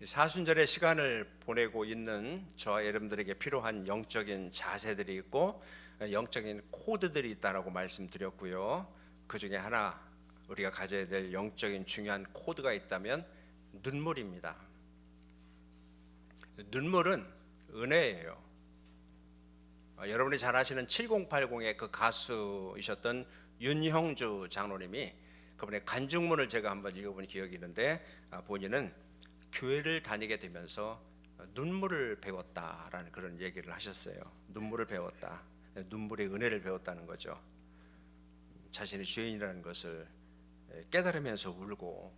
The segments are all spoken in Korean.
사순절의 시간을 보내고 있는 저와 여러분들에게 필요한 영적인 자세들이 있고 영적인 코드들이 있다라고 말씀드렸고요. 그 중에 하나 우리가 가져야 될 영적인 중요한 코드가 있다면 눈물입니다. 눈물은 은혜예요. 여러분이 잘 아시는 7080의 그 가수이셨던 윤형주 장로님이 그분의 간증문을 제가 한번 읽어본 기억이 있는데, 본인은 교회를 다니게 되면서 눈물을 배웠다라는 그런 얘기를 하셨어요. 눈물을 배웠다. 눈물의 은혜를 배웠다는 거죠. 자신이 죄인이라는 것을 깨달으면서 울고,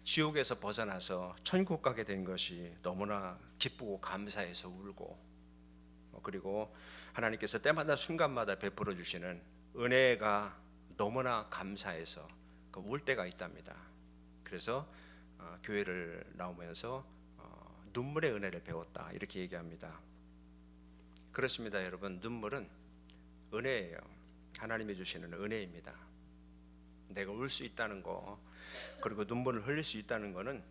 지옥에서 벗어나서 천국 가게 된 것이 너무나 기쁘고 감사해서 울고, 그리고 하나님께서 때마다 순간마다 베풀어 주시는 은혜가 너무나 감사해서 울 때가 있답니다. 그래서 교회를 나오면서 눈물의 은혜를 배웠다 이렇게 얘기합니다. 그렇습니다, 여러분. 눈물은 은혜예요. 하나님이 주시는 은혜입니다. 내가 울 수 있다는 거, 그리고 눈물을 흘릴 수 있다는 거는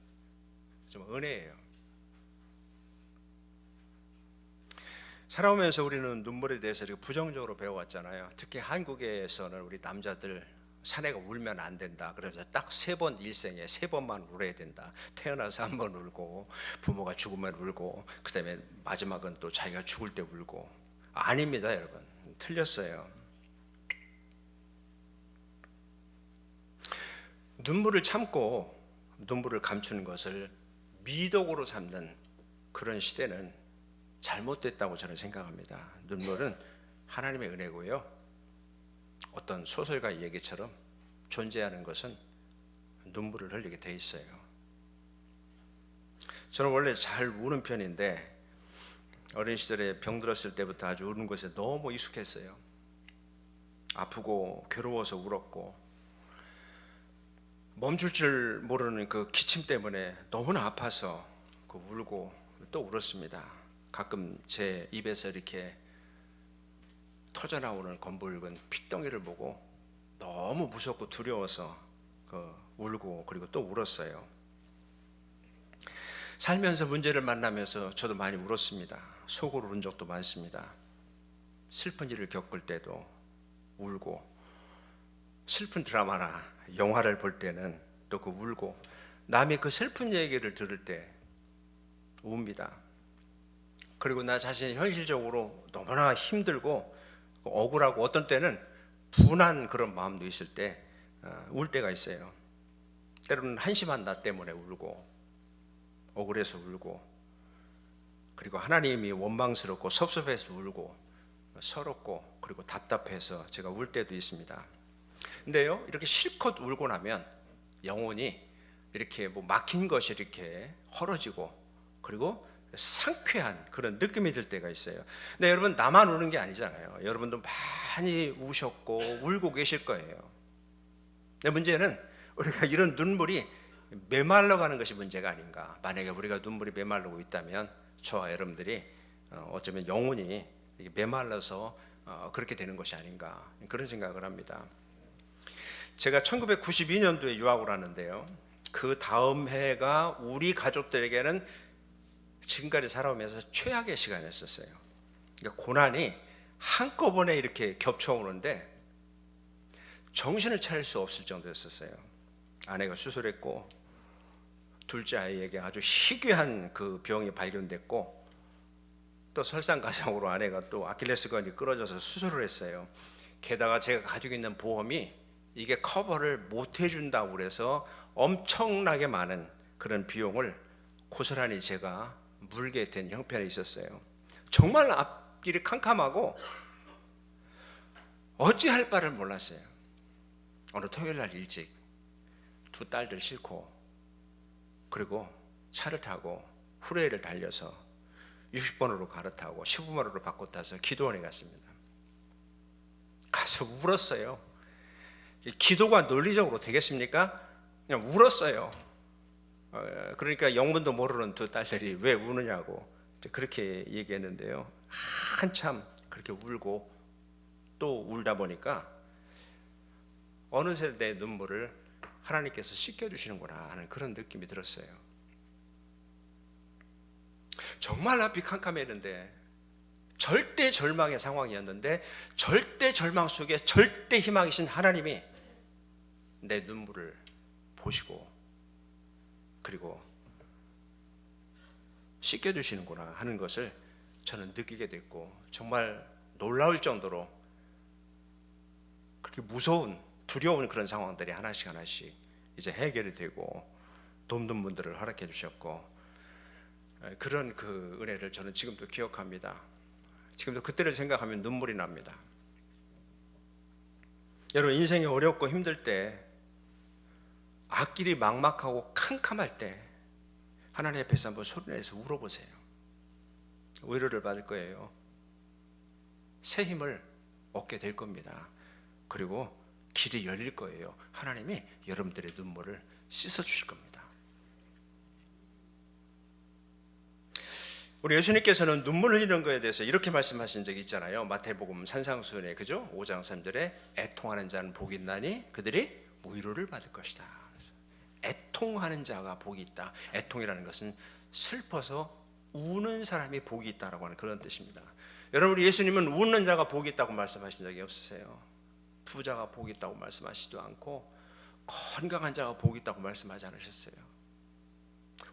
좀 은혜예요. 살아오면서 우리는 눈물에 대해서 이렇게 부정적으로 배워왔잖아요. 특히 한국에서는 우리 남자들 사내가 울면 안 된다. 그러면서 딱 3번 일생에 3번만 울어야 된다. 태어나서 1번 울고, 부모가 죽으면 울고, 그 다음에 마지막은 또 자기가 죽을 때 울고. 아닙니다, 여러분. 틀렸어요. 눈물을 참고 눈물을 감추는 것을 미덕으로 삼는 그런 시대는 잘못됐다고 저는 생각합니다. 눈물은 하나님의 은혜고요. 어떤 소설가 얘기처럼 존재하는 것은 눈물을 흘리게 돼 있어요. 저는 원래 잘 우는 편인데 어린 시절에 병들었을 때부터 아주 우는 것에 너무 익숙했어요. 아프고 괴로워서 울었고, 멈출 줄 모르는 그 기침 때문에 너무나 아파서 울고 또 울었습니다. 가끔 제 입에서 이렇게 터져나오는 검붉은 핏덩이를 보고 너무 무섭고 두려워서 울고, 그리고 또 울었어요. 살면서 문제를 만나면서 저도 많이 울었습니다. 속으로 울은 적도 많습니다. 슬픈 일을 겪을 때도 울고, 슬픈 드라마나 영화를 볼 때는 또 울고, 남이 그 슬픈 얘기를 들을 때 웁니다. 그리고 나 자신이 현실적으로 너무나 힘들고 억울하고, 어떤 때는 분한 그런 마음도 있을 때 울 때가 있어요. 때로는 한심한 나 때문에 울고, 억울해서 울고, 그리고 하나님이 원망스럽고 섭섭해서 울고, 서럽고, 그리고 답답해서 제가 울 때도 있습니다. 근데요, 이렇게 실컷 울고 나면 영혼이 이렇게 막힌 것이 이렇게 헐어지고, 그리고 상쾌한 그런 느낌이 들 때가 있어요. 근데 여러분, 나만 우는 게 아니잖아요. 여러분도 많이 우셨고 울고 계실 거예요. 근데 문제는 우리가 이런 눈물이 메말라 가는 것이 문제가 아닌가. 만약에 우리가 눈물이 메말르고 있다면 저와 여러분들이 어쩌면 영혼이 메말라서 그렇게 되는 것이 아닌가, 그런 생각을 합니다. 제가 1992년도에 유학을 하는데요, 그 다음 해가 우리 가족들에게는 지금까지 살아오면서 최악의 시간이었어요. 그러니까 고난이 한꺼번에 이렇게 겹쳐오는데 정신을 차릴 수 없을 정도였었어요. 아내가 수술했고, 둘째 아이에게 아주 희귀한 그 병이 발견됐고, 또 설상가상으로 아내가 또 아킬레스건이 끊어져서 수술을 했어요. 게다가 제가 가지고 있는 보험이 이게 커버를 못 해준다고 그래서 엄청나게 많은 그런 비용을 고스란히 제가 물게 된 형편이 있었어요. 정말 앞길이 캄캄하고 어찌할 바를 몰랐어요. 어느 토요일날 일찍 2 딸들 싣고, 그리고 차를 타고 후레이를 달려서 60번으로 갈아타고 15번으로 바꿔 타서 기도원에 갔습니다. 가서 울었어요. 기도가 논리적으로 되겠습니까? 그냥 울었어요. 그러니까 영문도 모르는 2 딸들이 왜 우느냐고 그렇게 얘기했는데요, 한참 그렇게 울고 또 울다 보니까 어느새 내 눈물을 하나님께서 씻겨주시는구나 하는 그런 느낌이 들었어요. 정말 앞이 캄캄했는데, 절대 절망의 상황이었는데, 절대 절망 속에 절대 희망이신 하나님이 내 눈물을 보시고 그리고 씻겨주시는구나 하는 것을 저는 느끼게 됐고, 정말 놀라울 정도로 그렇게 무서운 두려운 그런 상황들이 하나씩 하나씩 이제 해결이 되고 돕는 분들을 허락해 주셨고, 그런 그 은혜를 저는 지금도 기억합니다. 지금도 그때를 생각하면 눈물이 납니다. 여러분, 인생이 어렵고 힘들 때, 앞길이 막막하고 캄캄할 때 하나님 앞에서 한번 소리내서 울어보세요. 위로를 받을 거예요. 새 힘을 얻게 될 겁니다. 그리고 길이 열릴 거예요. 하나님이 여러분들의 눈물을 씻어주실 겁니다. 우리 예수님께서는 눈물 흘리는 것에 대해서 이렇게 말씀하신 적이 있잖아요. 마태복음 산상수훈에, 그죠? 5장 3절에 애통하는 자는 복이 있나니 그들이 위로를 받을 것이다. 애통하는 자가 복이 있다. 애통이라는 것은 슬퍼서 우는 사람이 복이 있다라고 하는 그런 뜻입니다. 여러분, 우리 예수님은 웃는 자가 복이 있다고 말씀하신 적이 없으세요. 부자가 복이 있다고 말씀하시지도 않고 건강한 자가 복이 있다고 말씀하지 않으셨어요.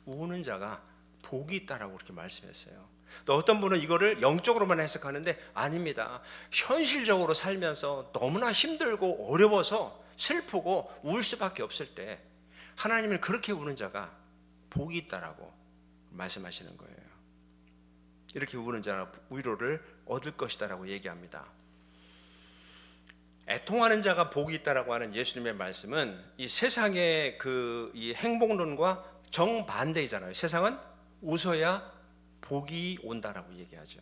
우는 자가 복이 있다라고 그렇게 말씀했어요. 또 어떤 분은 이거를 영적으로만 해석하는데 아닙니다. 현실적으로 살면서 너무나 힘들고 어려워서 슬프고 울 수밖에 없을 때 하나님은 그렇게 우는 자가 복이 있다라고 말씀하시는 거예요. 이렇게 우는 자가 위로를 얻을 것이다라고 얘기합니다. 애통하는 자가 복이 있다라고 하는 예수님의 말씀은 이 세상의 이 행복론과 정반대이잖아요. 세상은 웃어야 복이 온다라고 얘기하죠.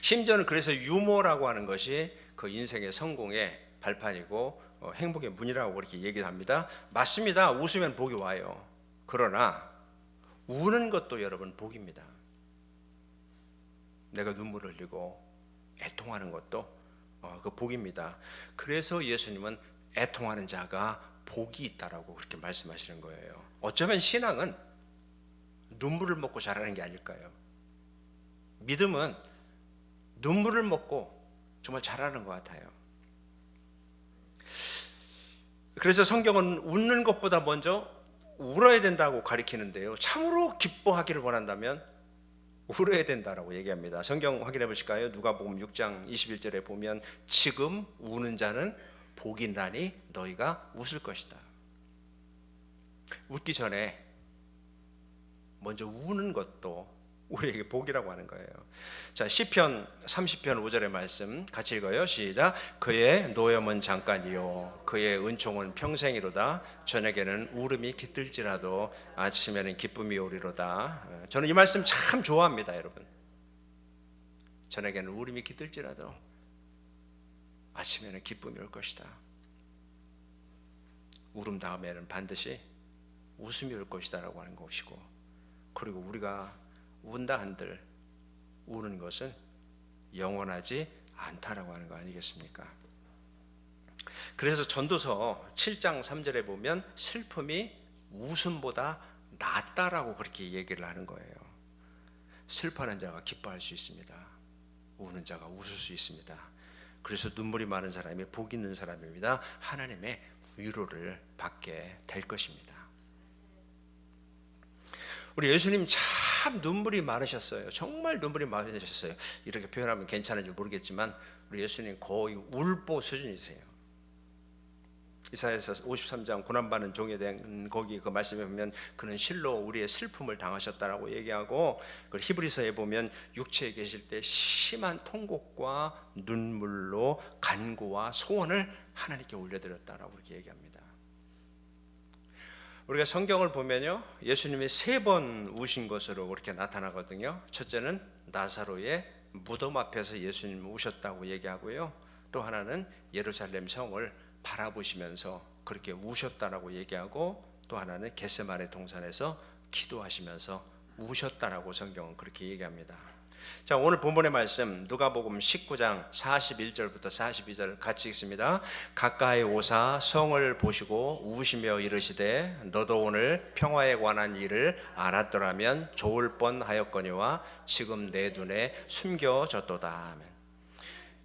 심지어는 그래서 유머라고 하는 것이 그 인생의 성공의 발판이고 행복의 문이라고 그렇게 얘기를 합니다. 맞습니다. 웃으면 복이 와요. 그러나 우는 것도 여러분 복입니다. 내가 눈물을 흘리고 애통하는 것도 그 복입니다. 그래서 예수님은 애통하는 자가 복이 있다라고 그렇게 말씀하시는 거예요. 어쩌면 신앙은 눈물을 먹고 자라는 게 아닐까요? 믿음은 눈물을 먹고 정말 자라는 것 같아요. 그래서 성경은 웃는 것보다 먼저 울어야 된다고 가리키는데요, 참으로 기뻐하기를 원한다면 울어야 된다라고 얘기합니다. 성경 확인해 보실까요? 누가복음 6장 21절에 보면 지금 우는 자는 복이 나니 너희가 웃을 것이다. 웃기 전에 먼저 우는 것도 우리에게 복이라고 하는 거예요. 자, 시편 30편 5절의 말씀 같이 읽어요. 시작. 그의 노염은 잠깐이요 그의 은총은 평생이로다. 저녁에는 울음이 깃들지라도 아침에는 기쁨이 오리로다. 저는 이 말씀 참 좋아합니다, 여러분. 저녁에는 울음이 깃들지라도 아침에는 기쁨이 올 것이다. 울음 다음에는 반드시 웃음이 올 것이다라고 하는 것이고, 그리고 우리가 운다 한들 우는 것은 영원하지 않다라고 하는 거 아니겠습니까? 그래서 전도서 7장 3절에 보면 슬픔이 웃음보다 낫다라고 그렇게 얘기를 하는 거예요. 슬퍼하는 자가 기뻐할 수 있습니다. 우는 자가 웃을 수 있습니다. 그래서 눈물이 많은 사람이 복 있는 사람입니다. 하나님의 위로를 받게 될 것입니다. 우리 예수님 참 눈물이 많으셨어요. 정말 눈물이 많으셨어요. 이렇게 표현하면 괜찮은지 모르겠지만 우리 예수님 거의 울보 수준이세요. 이사야서 53장 고난받는 종에 대한 거기 그 말씀에 보면 그는 실로 우리의 슬픔을 당하셨다라고 얘기하고, 그 히브리서에 보면 육체에 계실 때 심한 통곡과 눈물로 간구와 소원을 하나님께 올려드렸다라고 그렇게 얘기합니다. 우리가 성경을 보면요, 예수님이 3번 우신 것으로 그렇게 나타나거든요. 첫째는 나사로의 무덤 앞에서 예수님 우셨다고 얘기하고요. 또 하나는 예루살렘 성을 바라보시면서 그렇게 우셨다라고 얘기하고, 또 하나는 겟세마네 동산에서 기도하시면서 우셨다라고 성경은 그렇게 얘기합니다. 자, 오늘 본문의 말씀 누가복음 19장 41절부터 42절 같이 읽습니다. 가까이 오사 성을 보시고 우시며 이르시되 너도 오늘 평화에 관한 일을 알았더라면 좋을 뻔하였거니와 지금 내 눈에 숨겨졌도다. 아멘.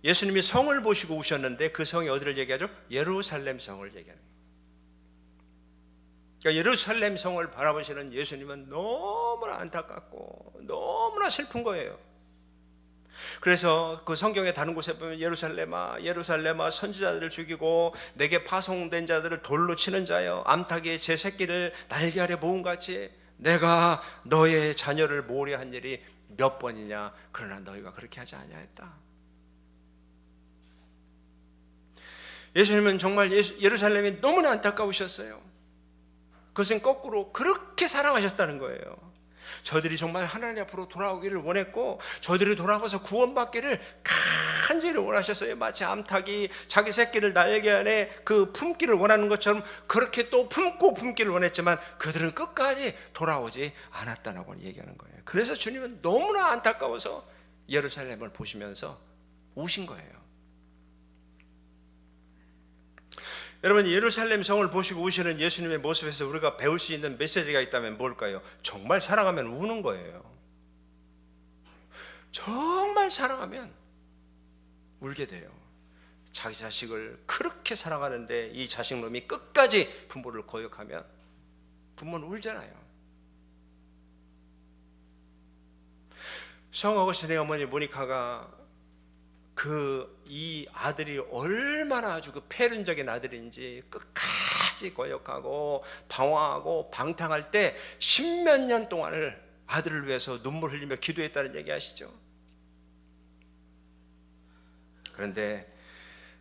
예수님이 성을 보시고 우셨는데 그 성이 어디를 얘기하죠? 예루살렘 성을 얘기하는 거예요. 그러니까 예루살렘 성을 바라보시는 예수님은 너무나 안타깝고 너무나 슬픈 거예요. 그래서 그 성경의 다른 곳에 보면 예루살렘아 예루살렘아 선지자들을 죽이고 내게 파송된 자들을 돌로 치는 자여 암탉이 제 새끼를 날개 아래 모음같이 내가 너의 자녀를 모래한 일이 몇 번이냐 그러나 너희가 그렇게 하지 아니하였다. 예수님은 정말 예루살렘이 너무나 안타까우셨어요. 그것은 거꾸로 그렇게 사랑하셨다는 거예요. 저들이 정말 하나님 앞으로 돌아오기를 원했고 저들이 돌아와서 구원받기를 간절히 원하셨어요. 마치 암탉이 자기 새끼를 날개 안에 그 품기를 원하는 것처럼 그렇게 또 품기를 원했지만 그들은 끝까지 돌아오지 않았다고 얘기하는 거예요. 그래서 주님은 너무나 안타까워서 예루살렘을 보시면서 우신 거예요. 여러분, 예루살렘 성을 보시고 우시는 예수님의 모습에서 우리가 배울 수 있는 메시지가 있다면 뭘까요? 정말 사랑하면 우는 거예요. 정말 사랑하면 울게 돼요. 자기 자식을 그렇게 사랑하는데 이 자식놈이 끝까지 부모를 거역하면 부모는 울잖아요. 성 어거스틴의 어머니 모니카가 이 아들이 얼마나 아주 폐륜적인 아들인지 끝까지 거역하고 방황하고 방탕할 때 십몇 년 동안을 아들을 위해서 눈물 흘리며 기도했다는 얘기 아시죠? 그런데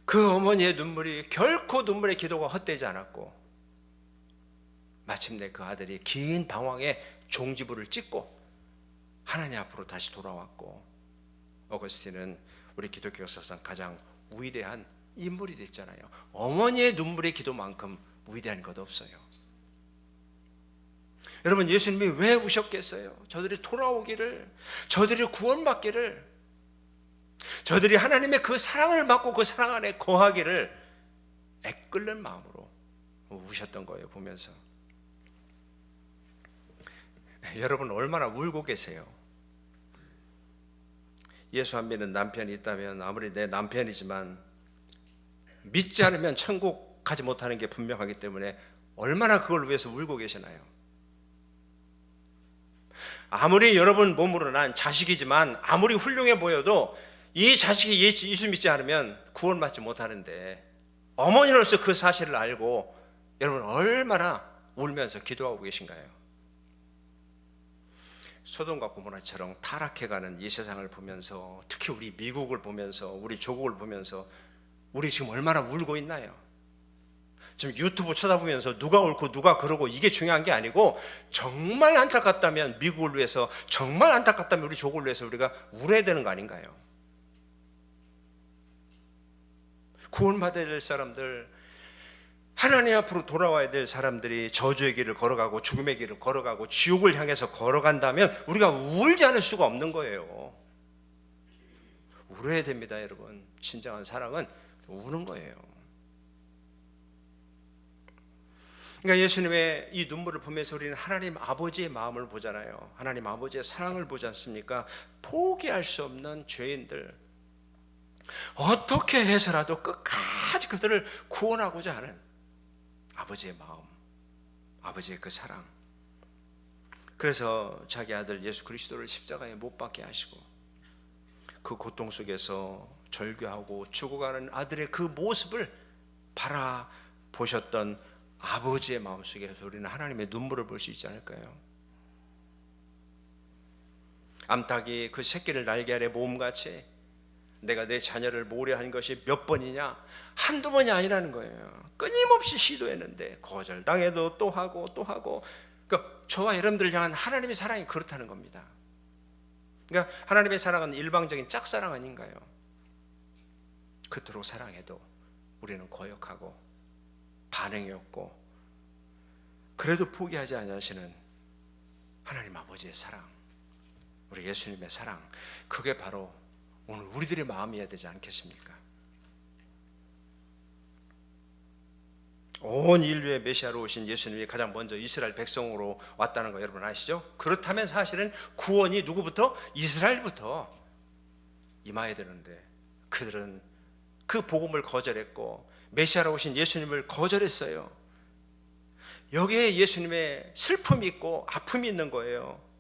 그 어머니의 눈물이 결코 눈물의 기도가 헛되지 않았고 마침내 그 아들이 긴 방황에 종지부를 찍고 하나님 앞으로 다시 돌아왔고 어거스틴은 우리 기독교 역사상 가장 위대한 인물이 됐잖아요. 어머니의 눈물의 기도만큼 위대한 것 없어요. 여러분, 예수님이 왜 우셨겠어요? 저들이 돌아오기를, 저들이 구원받기를, 저들이 하나님의 그 사랑을 받고 그 사랑 안에 거하기를 애끓는 마음으로 우셨던 거예요. 보면서 여러분 얼마나 울고 계세요? 예수 안 믿는 남편이 있다면 아무리 내 남편이지만 믿지 않으면 천국 가지 못하는 게 분명하기 때문에 얼마나 그걸 위해서 울고 계시나요? 아무리 여러분 몸으로 난 자식이지만 아무리 훌륭해 보여도 이 자식이 예수 믿지 않으면 구원받지 못하는데 어머니로서 그 사실을 알고 여러분 얼마나 울면서 기도하고 계신가요? 소돔과 고모라처럼 타락해가는 이 세상을 보면서 특히 우리 미국을 보면서 우리 조국을 보면서 우리 지금 얼마나 울고 있나요? 지금 유튜브 쳐다보면서 누가 옳고 누가 그러고 이게 중요한 게 아니고 정말 안타깝다면 미국을 위해서 정말 안타깝다면 우리 조국을 위해서 우리가 울어야 되는 거 아닌가요? 구원받아야 될 사람들, 하나님 앞으로 돌아와야 될 사람들이 저주의 길을 걸어가고 죽음의 길을 걸어가고 지옥을 향해서 걸어간다면 우리가 울지 않을 수가 없는 거예요. 울어야 됩니다, 여러분. 진정한 사랑은 우는 거예요. 그러니까 예수님의 이 눈물을 보면서 우리는 하나님 아버지의 마음을 보잖아요. 하나님 아버지의 사랑을 보지 않습니까? 포기할 수 없는 죄인들, 어떻게 해서라도 끝까지 그들을 구원하고자 하는 아버지의 마음, 아버지의 그 사랑. 그래서 자기 아들 예수 그리스도를 십자가에 못 박게 하시고 그 고통 속에서 절규하고 죽어가는 아들의 그 모습을 바라보셨던 아버지의 마음속에서 우리는 하나님의 눈물을 볼 수 있지 않을까요? 암탉이 그 새끼를 날개 아래 모음같이 내가 내 자녀를 모래한 것이 몇 번이냐? 한두 번이 아니라는 거예요. 끊임없이 시도했는데 거절당해도 또 하고 또 하고. 그러니까 저와 여러분들을 향한 하나님의 사랑이 그렇다는 겁니다. 그러니까 하나님의 사랑은 일방적인 짝사랑 아닌가요? 그토록 사랑해도 우리는 거역하고 반응이 없고 그래도 포기하지 아니하시는 하나님 아버지의 사랑, 우리 예수님의 사랑, 그게 바로 오늘 우리들의 마음이어야 되지 않겠습니까? 온 인류의 메시아로 오신 예수님이 가장 먼저 이스라엘 백성으로 왔다는 거 여러분 아시죠? 그렇다면 사실은 구원이 누구부터? 이스라엘부터 임해야 되는데 그들은 그 복음을 거절했고 메시아로 오신 예수님을 거절했어요. 여기에 예수님의 슬픔이 있고 아픔이 있는 거예요.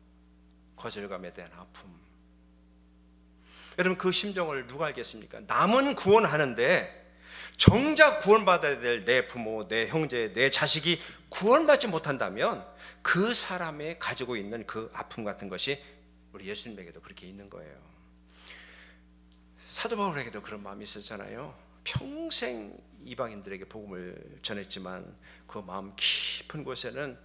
거절감에 대한 아픔. 여러분 그 심정을 누가 알겠습니까? 남은 구원하는데 정작 구원받아야 될 내 부모, 내 형제, 내 자식이 구원받지 못한다면 그 사람이 가지고 있는 그 아픔 같은 것이 우리 예수님에게도 그렇게 있는 거예요. 사도 바울에게도 그런 마음이 있었잖아요. 평생 이방인들에게 복음을 전했지만 그 마음 깊은 곳에는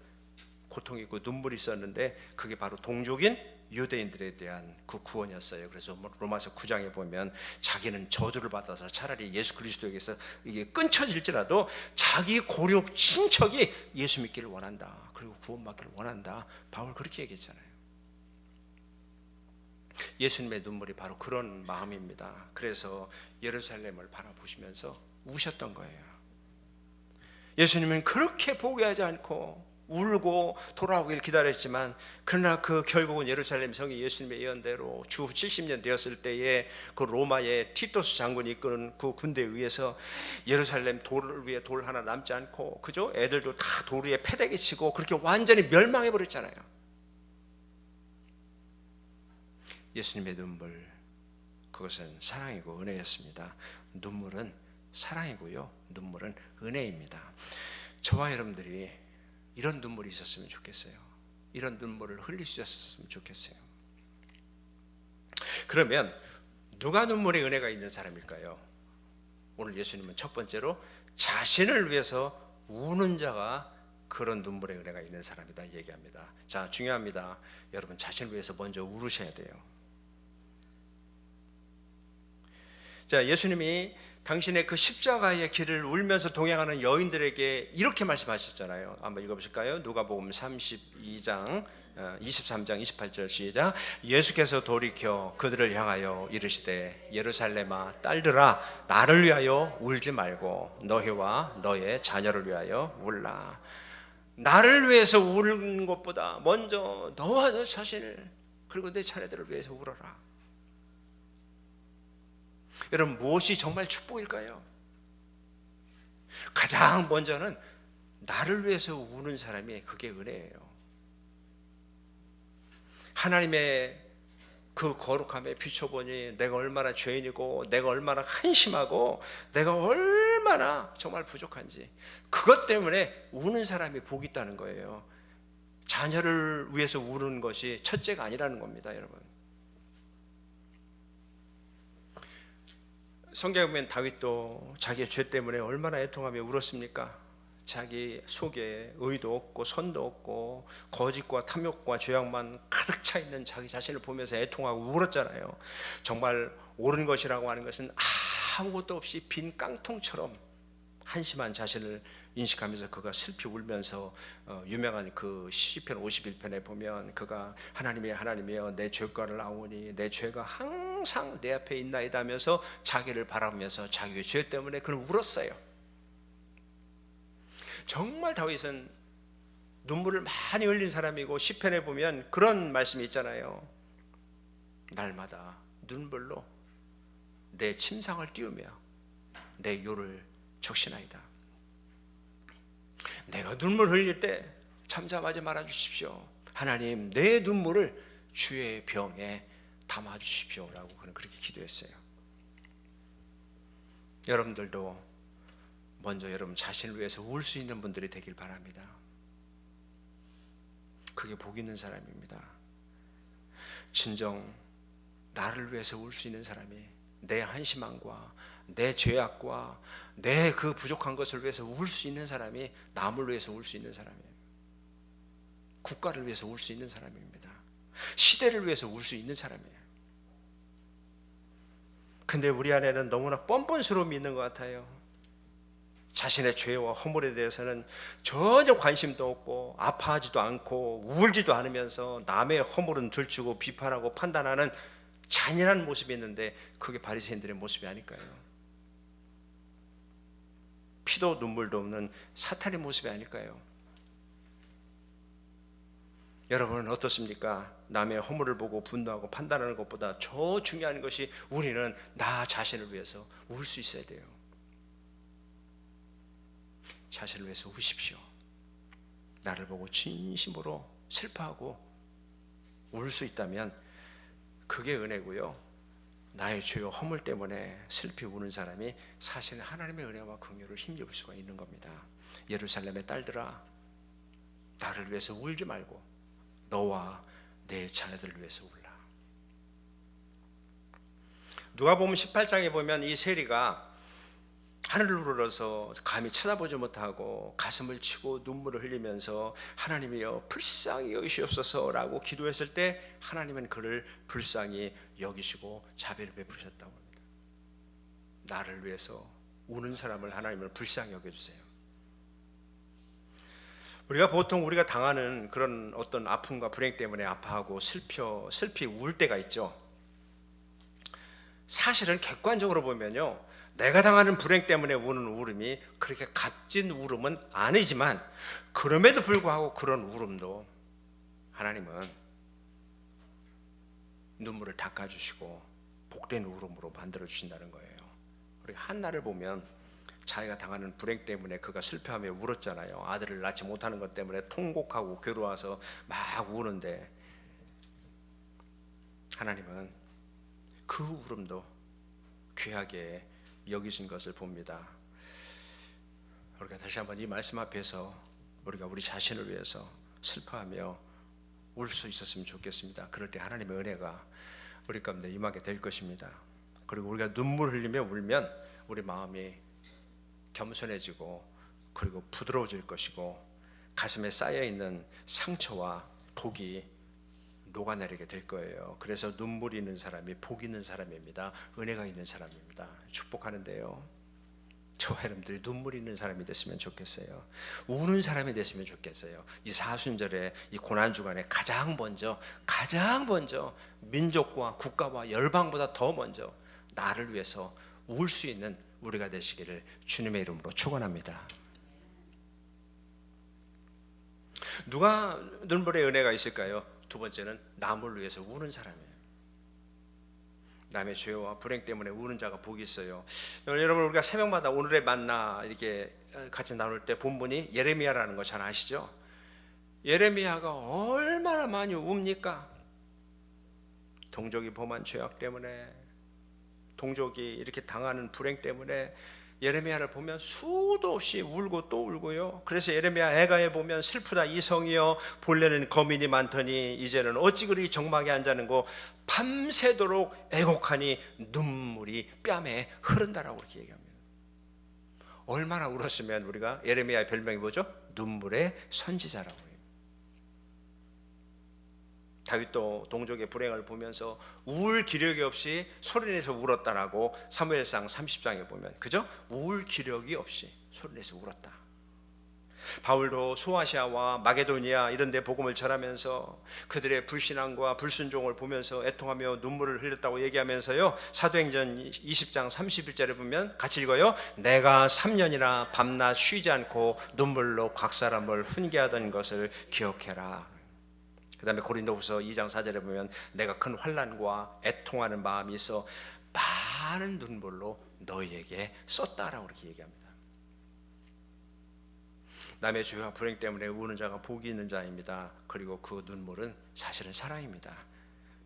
고통이 있고 눈물이 있었는데 그게 바로 동족인 유대인들에 대한 그 구원이었어요. 그래서 로마서 9장에 보면 자기는 저주를 받아서 차라리 예수 그리스도에게서 이게 끊쳐질지라도 자기 고륙 친척이 예수 믿기를 원한다. 그리고 구원받기를 원한다. 바울 그렇게 얘기했잖아요. 예수님의 눈물이 바로 그런 마음입니다. 그래서 예루살렘을 바라보시면서 우셨던 거예요. 예수님은 그렇게 포기하지 않고 울고 돌아오길 기다렸지만 그러나 그 결국은 예루살렘 성이 예수님의 예언대로 주 70년 되었을 때에 그 로마의 티토스 장군이 이끄는 그 군대에 의해서 예루살렘 돌 위에 돌 하나 남지 않고 그죠? 애들도 다 돌 위에 패대기 치고 그렇게 완전히 멸망해 버렸잖아요. 예수님의 눈물, 그것은 사랑이고 은혜였습니다. 눈물은 사랑이고요, 눈물은 은혜입니다. 저와 여러분들이 이런 눈물이 있었으면 좋겠어요. 이런 눈물을 흘릴 수 있었으면 좋겠어요. 그러면 누가 눈물의 은혜가 있는 사람일까요? 오늘 예수님은 첫 번째로 자신을 위해서 우는 자가 그런 눈물의 은혜가 있는 사람이다 얘기합니다. 자, 중요합니다. 여러분 자신을 위해서 먼저 울으셔야 돼요. 자, 예수님이 당신의 그 십자가의 길을 울면서 동행하는 여인들에게 이렇게 말씀하셨잖아요. 한번 읽어보실까요? 누가복음 32장 23장 28절 시작. 예수께서 돌이켜 그들을 향하여 이르시되 예루살렘아 딸들아 나를 위하여 울지 말고 너희와 너의 자녀를 위하여 울라. 나를 위해서 우는 것보다 먼저 너와 너 자신을 그리고 내 자녀들을 위해서 울어라. 여러분 무엇이 정말 축복일까요? 가장 먼저는 나를 위해서 우는 사람이 그게 은혜예요. 하나님의 그 거룩함에 비춰보니 내가 얼마나 죄인이고 내가 얼마나 한심하고 내가 얼마나 정말 부족한지 그것 때문에 우는 사람이 복이 있다는 거예요. 자녀를 위해서 우는 것이 첫째가 아니라는 겁니다, 여러분. 성경에 보면 다윗도 자기의 죄 때문에 얼마나 애통하며 울었습니까? 자기 속에 의도 없고 선도 없고 거짓과 탐욕과 죄악만 가득 차 있는 자기 자신을 보면서 애통하고 울었잖아요. 정말 옳은 것이라고 하는 것은 아무것도 없이 빈 깡통처럼 한심한 자신을 인식하면서 그가 슬피 울면서 유명한 그 시편 51편에 보면 그가 하나님이여 내 죄과를 아오니 내 죄가 항상 내 앞에 있나이다 하면서 자기를 바라보면서 자기의 죄 때문에 그는 울었어요. 정말 다윗은 눈물을 많이 흘린 사람이고 시편에 보면 그런 말씀이 있잖아요. 날마다 눈물로 내 침상을 띄우며 내 요를 적시나이다. 내가 눈물 흘릴 때 잠잠하지 말아 주십시오. 하나님 내 눈물을 주의 병에 담아 주십시오라고 그는 그렇게 기도했어요. 여러분들도 먼저 여러분 자신을 위해서 울 수 있는 분들이 되길 바랍니다. 그게 복 있는 사람입니다. 진정 나를 위해서 울 수 있는 사람이 내 한심함과 내 죄악과 내 그 부족한 것을 위해서 울 수 있는 사람이 남을 위해서 울 수 있는 사람이에요. 국가를 위해서 울 수 있는 사람입니다. 시대를 위해서 울 수 있는 사람이에요. 근데 우리 안에는 너무나 뻔뻔스러움이 있는 것 같아요. 자신의 죄와 허물에 대해서는 전혀 관심도 없고 아파하지도 않고 울지도 않으면서 남의 허물은 들추고 비판하고 판단하는 잔인한 모습이 있는데 그게 바리새인들의 모습이 아닐까요? 피도 눈물도 없는 사탄의 모습이 아닐까요? 여러분은 어떻습니까? 남의 허물을 보고 분노하고 판단하는 것보다 더 중요한 것이 우리는 나 자신을 위해서 울 수 있어야 돼요. 자신을 위해서 우십시오. 나를 보고 진심으로 슬퍼하고 울 수 있다면 그게 은혜고요. 나의 죄와 허물 때문에 슬피 우는 사람이 사실은 하나님의 은혜와 긍휼을 힘입을 수가 있는 겁니다. 예루살렘의 딸들아, 나를 위해서 울지 말고 너와 내 자녀들을 위해서 울라. 누가복음 18장에 보면 이 세리가 하늘을 우러러서 감히 쳐다보지 못하고 가슴을 치고 눈물을 흘리면서 하나님이여 불쌍히 여기시옵소서라고 기도했을 때 하나님은 그를 불쌍히 여기시고 자비를 베푸셨다고 합니다. 나를 위해서 우는 사람을 하나님은 불쌍히 여겨주세요. 우리가 보통 우리가 당하는 그런 어떤 아픔과 불행 때문에 아파하고 슬피 울 때가 있죠. 사실은 객관적으로 보면요, 내가 당하는 불행 때문에 우는 울음이 그렇게 값진 울음은 아니지만 그럼에도 불구하고 그런 울음도 하나님은 눈물을 닦아주시고 복된 울음으로 만들어주신다는 거예요. 우리가 한나를 보면 자기가 당하는 불행 때문에 그가 슬퍼하며 울었잖아요. 아들을 낳지 못하는 것 때문에 통곡하고 괴로워서 막 우는데 하나님은 그 울음도 귀하게 여기신 것을 봅니다. 우리가 다시 한번 이 말씀 앞에서 우리가 우리 자신을 위해서 슬퍼하며 울 수 있었으면 좋겠습니다. 그럴 때 하나님의 은혜가 우리 가운데 임하게 될 것입니다. 그리고 우리가 눈물 흘리며 울면 우리 마음이 겸손해지고 그리고 부드러워질 것이고 가슴에 쌓여있는 상처와 독이 녹아내리게 될 거예요. 그래서 눈물이 있는 사람이 복 있는 사람입니다. 은혜가 있는 사람입니다. 축복하는데요, 저와 여러분들이 눈물이 있는 사람이 됐으면 좋겠어요. 우는 사람이 됐으면 좋겠어요. 이 사순절에 이 고난주간에 가장 먼저 민족과 국가와 열방보다 더 먼저 나를 위해서 울 수 있는 우리가 되시기를 주님의 이름으로 축원합니다. 누가 눈물의 은혜가 있을까요? 두 번째는 남을 위해서 우는 사람이에요. 남의 죄와 불행 때문에 우는 자가 복이 있어요. 여러분, 우리가 새벽마다 오늘의 만나 이렇게 같이 나눌 때 본문이 예레미야라는 거 잘 아시죠? 예레미야가 얼마나 많이 웁니까? 동족이 범한 죄악 때문에, 동족이 이렇게 당하는 불행 때문에 예레미야를 보면 수도 없이 울고 또 울고요. 그래서 예레미야 애가에 보면 슬프다 이성이여 본래는 거민이 많더니 이제는 어찌 그리 적막에 앉았는고 밤새도록 애곡하니 눈물이 뺨에 흐른다라고 그렇게 얘기합니다. 얼마나 울었으면 우리가 예레미야의 별명이 뭐죠? 눈물의 선지자라고 해요. 다윗도 동족의 불행을 보면서 울 기력이 없이 소리내서 울었다라고 사무엘상 30장에 보면, 그죠? 울 기력이 없이 소리내서 울었다. 바울도 소아시아와 마게도니아 이런 데 복음을 전하면서 그들의 불신앙과 불순종을 보면서 애통하며 눈물을 흘렸다고 얘기하면서요, 사도행전 20장 31절에 보면 같이 읽어요. 내가 3년이나 밤낮 쉬지 않고 눈물로 각 사람을 훈계하던 것을 기억해라. 그 다음에 고린도후서 2장 4절에 보면 내가 큰 환난과 애통하는 마음이 있어 많은 눈물로 너희에게 썼다라고 그렇게 얘기합니다. 남의 죄와 불행 때문에 우는 자가 복이 있는 자입니다. 그리고 그 눈물은 사실은 사랑입니다.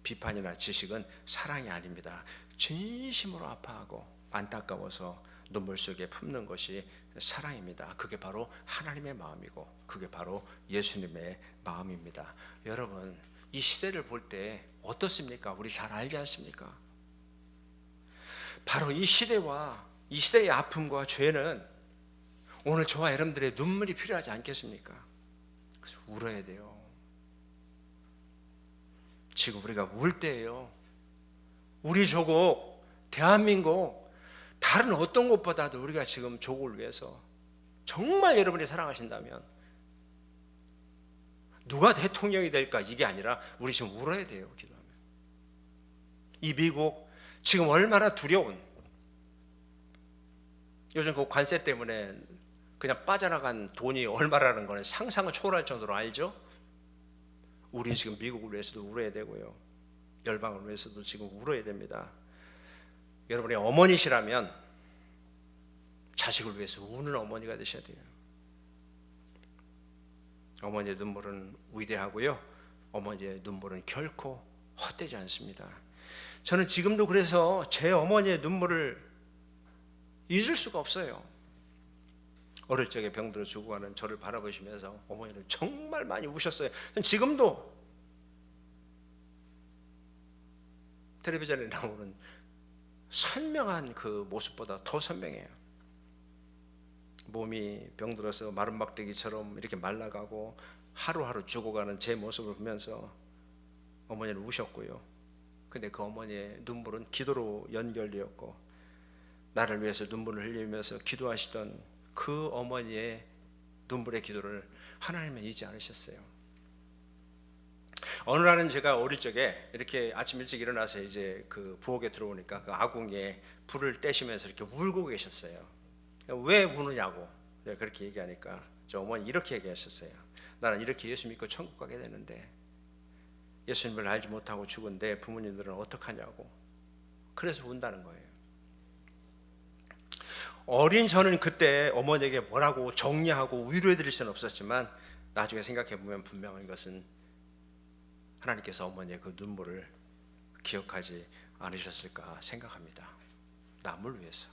비판이나 지식은 사랑이 아닙니다. 진심으로 아파하고 안타까워서 눈물 속에 품는 것이 사랑입니다. 그게 바로 하나님의 마음이고 그게 바로 예수님의 마음입니다. 여러분, 이 시대를 볼 때 어떻습니까? 우리 잘 알지 않습니까? 바로 이 시대와 이 시대의 아픔과 죄는 오늘 저와 여러분들의 눈물이 필요하지 않겠습니까? 그래서 울어야 돼요. 지금 우리가 울 때예요. 우리 조국, 대한민국, 다른 어떤 곳보다도 우리가 지금 조국을 위해서 정말 여러분이 사랑하신다면 누가 대통령이 될까 이게 아니라 우리 지금 울어야 돼요. 기도하면. 이 미국 지금 얼마나 두려운, 요즘 그 관세 때문에 그냥 빠져나간 돈이 얼마라는 거는 상상을 초월할 정도로 알죠? 우리 지금 미국을 위해서도 울어야 되고요, 열방을 위해서도 지금 울어야 됩니다. 여러분의 어머니시라면 자식을 위해서 우는 어머니가 되셔야 돼요. 어머니의 눈물은 위대하고요, 어머니의 눈물은 결코 헛되지 않습니다. 저는 지금도 그래서 제 어머니의 눈물을 잊을 수가 없어요. 어릴 적에 병들어 죽어가는 저를 바라보시면서 어머니는 정말 많이 우셨어요. 지금도 텔레비전에 나오는 선명한 그 모습보다 더 선명해요. 몸이 병들어서 마른 막대기처럼 이렇게 말라가고 하루하루 죽어가는 제 모습을 보면서 어머니는 우셨고요. 근데 그 어머니의 눈물은 기도로 연결되었고, 나를 위해서 눈물을 흘리면서 기도하시던 그 어머니의 눈물의 기도를 하나님은 잊지 않으셨어요. 어느 날은 제가 어릴 적에 이렇게 아침 일찍 일어나서 이제 그 부엌에 들어오니까 그 아궁이에 불을 떼시면서 이렇게 울고 계셨어요. 왜 우느냐고 그렇게 얘기하니까 저 어머니 이렇게 얘기하셨어요. 나는 이렇게 예수 믿고 천국 가게 되는데 예수님을 알지 못하고 죽은 내 부모님들은 어떡하냐고. 그래서 운다는 거예요. 어린 저는 그때 어머니에게 뭐라고 정리하고 위로해 드릴 수는 없었지만 나중에 생각해 보면 분명한 것은 하나님께서 어머니의 그 눈물을 기억하지 않으셨을까 생각합니다. 남을 위해서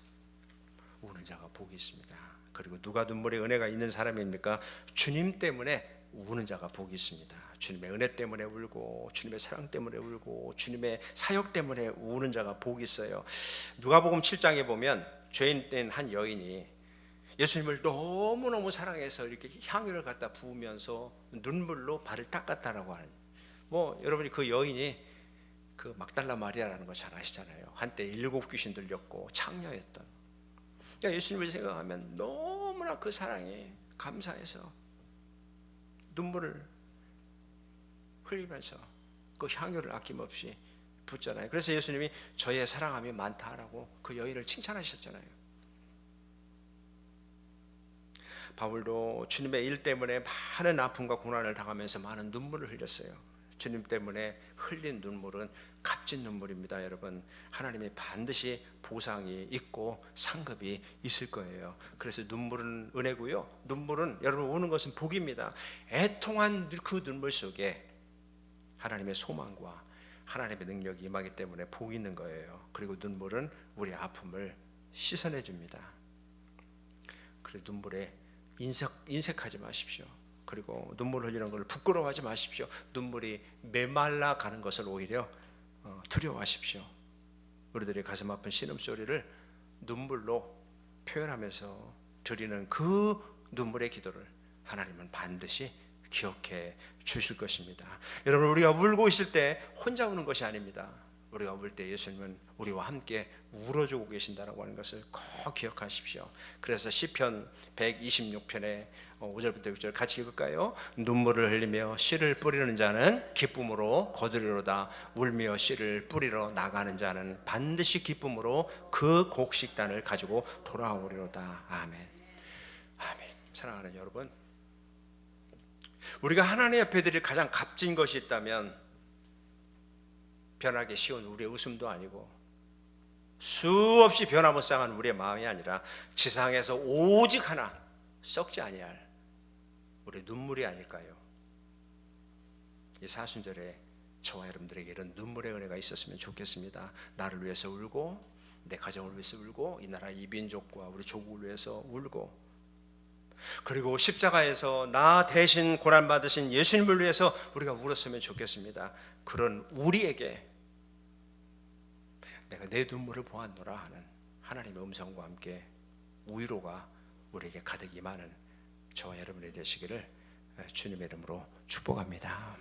우는 자가 복이 있습니다. 그리고 누가 눈물의 은혜가 있는 사람입니까? 주님 때문에 우는 자가 복이 있습니다. 주님의 은혜 때문에 울고, 주님의 사랑 때문에 울고, 주님의 사역 때문에 우는 자가 복이 있어요. 누가복음 7장에 보면 죄인된 한 여인이 예수님을 너무너무 사랑해서 이렇게 향유를 갖다 부으면서 눈물로 발을 닦았다라고 하는, 여러분이 그 여인이 그 막달라 마리아라는 거 잘 아시잖아요. 한때 7 귀신 들렸고 창녀였던. 그러니까 예수님을 생각하면 너무나 그 사랑에 감사해서 눈물을 흘리면서 그 향유를 아낌없이 붓잖아요. 그래서 예수님이 저의 사랑함이 많다라고 그 여인을 칭찬하셨잖아요. 바울도 주님의 일 때문에 많은 아픔과 고난을 당하면서 많은 눈물을 흘렸어요. 주님 때문에 흘린 눈물은 값진 눈물입니다. 여러분, 하나님이 반드시 보상이 있고 상급이 있을 거예요. 그래서 눈물은 은혜고요, 눈물은, 여러분, 우는 것은 복입니다. 애통한 그 눈물 속에 하나님의 소망과 하나님의 능력이 임하기 때문에 복이 있는 거예요. 그리고 눈물은 우리의 아픔을 씻어내 줍니다. 그래서 눈물에 인색하지 마십시오. 그리고 눈물 흘리는 걸 부끄러워하지 마십시오. 눈물이 메말라 가는 것을 오히려 두려워하십시오. 우리들의 가슴 아픈 신음소리를 눈물로 표현하면서 드리는 그 눈물의 기도를 하나님은 반드시 기억해 주실 것입니다. 여러분, 우리가 울고 있을 때 혼자 우는 것이 아닙니다. 우리가 울 때 예수님은 우리와 함께 울어주고 계신다라고 하는 것을 꼭 기억하십시오. 그래서 시편 126편에 5절부터 6절 같이 읽을까요? 눈물을 흘리며 씨를 뿌리는 자는 기쁨으로 거두리로다. 울며 씨를 뿌리러 나가는 자는 반드시 기쁨으로 그 곡식단을 가지고 돌아오리로다. 아멘. 아멘. 사랑하는 여러분, 우리가 하나님 앞에 드릴 가장 값진 것이 있다면 변하기 쉬운 우리의 웃음도 아니고 수없이 변화무쌍한 우리의 마음이 아니라 지상에서 오직 하나 썩지 아니할 우리의 눈물이 아닐까요? 이 사순절에 저와 여러분들에게 이런 눈물의 은혜가 있었으면 좋겠습니다. 나를 위해서 울고, 내 가정을 위해서 울고, 이 나라 이 민족과 우리 조국을 위해서 울고, 그리고 십자가에서 나 대신 고난받으신 예수님을 위해서 우리가 울었으면 좋겠습니다. 그런 우리에게 내가 내 눈물을 보았노라 하는 하나님의 음성과 함께 위로가 우리에게 가득 임하는 저와 여러분이 되시기를 주님의 이름으로 축복합니다.